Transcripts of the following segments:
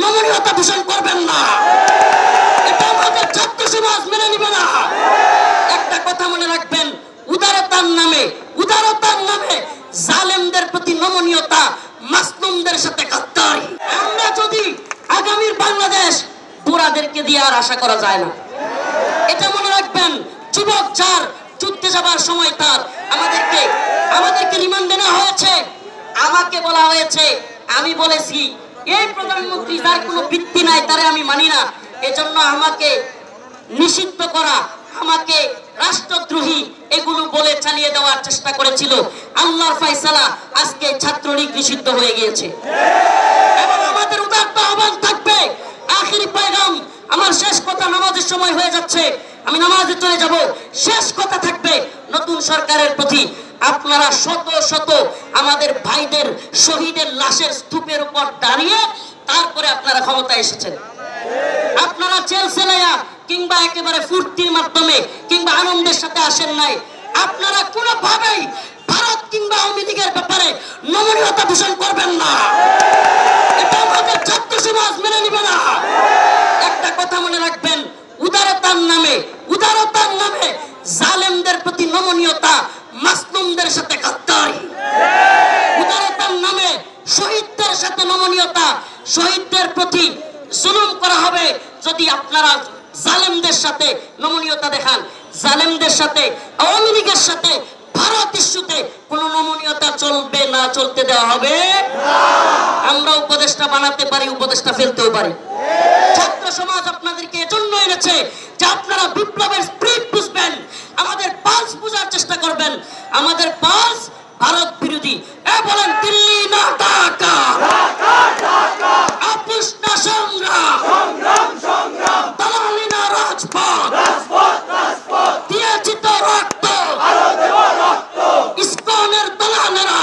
নমনীয়তা দূষণ করবেন না। এটা আমাদের ছাত্র সমাজ মেনে নিবে না। একটা কথা মনে রাখবেন, উদারতার নামে জালেমদের প্রতি নমনীয়তা, মাসলুমদের সাথে গাদ্দারি। আমরা যদি আগামীর বাংলাদেশ বুড়াদেরকে দিয়ে আর আশা করা যায় না। এটা মনে রাখবেন, যুবক যার যুদ্ধে যাবার সময় তার আমাদেরকে রিমান্ডে নেওয়া হয়েছে। আমাকে বলা হয়েছে, আমি বলেছি এই প্রধানমন্ত্রী যার কোনো ভিত্তি নাই তারে আমি মানি না। এজন্য আমাকে নিষিদ্ধ করা, আমাকে রাষ্ট্রদ্রোহী এগুলো বলে চালিয়ে দেওয়ার চেষ্টা করেছিল। আল্লাহর ফয়সালা, আজকে ছাত্রলীগ নিষিদ্ধ হয়ে গিয়েছে। এবং আমাদের উদাত্ত আহ্বান থাকবে, আখিরি পয়গাম, আমার শেষ কথা, নামাজের সময় হয়ে যাচ্ছে, আমি নামাজে চলে যাব। শেষ কথা থাকবে নতুন সরকারের প্রতি, আপনারা শত শত আমাদের ভাইদের শহীদের লাশের স্তূপের উপর দাঁড়িয়ে তারপরে আপনারা ক্ষমতায় এসেছেন। আপনারা জেল সেলাইয়া কিংবা একেবারে ফুর্তির মাধ্যমে কিংবা আনন্দের সাথে আসেন নাই। আপনারা কোনোভাবেই ভারত কিংবা আওয়ামী লীগের ব্যাপারে নমনীয়তা দূষণ করবেন না। এটা আমাদের ছাত্র সমাজ মেনে নিবে না। একটা কথা মনে রাখবেন, উদারতার নামে জালেমদের প্রতি নমনীয়তা, মাসলুমদের সাথে গাদ্দারি। উদারতার নামে শহীদদের সাথে নমনীয়তা, শহীদদের প্রতি জুলুম করা হবে যদি আপনারা জালেমদের সাথে নমনীয়তা দেখান। জালেমদের সাথে, আওয়ামী লীগের সাথে ভারত ইস্যুতে কোনো নমনীয়তা চলবে না, চলতে দেওয়া হবে না। আমরা উপদেষ্টা বানাতে পারি, উপদেষ্টা ফেলতেও পারি। ছাত্র সমাজ আপনাদেরকে এজন্য এনেছে যে আপনারা বিপ্লবের স্পিরিট বুঝবেন, আমাদের পালস বোঝার চেষ্টা করবেন। আমাদের পালস ভারত বিরোধী। বলেন, দিল্লি না ঢাকা, আপোষ না সংগ্রাম, দালালি না রাজপথ, দিয়েছি তো রক্ত, ইসকনের দালালেরা।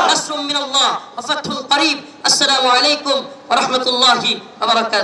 নাসরুম মিনাল্লাহ ওয়া ফাতহুল করিব। আসসালামু আলাইকুম ওয়া রাহমাতুল্লাহি ওয়া বারাকাতুহু।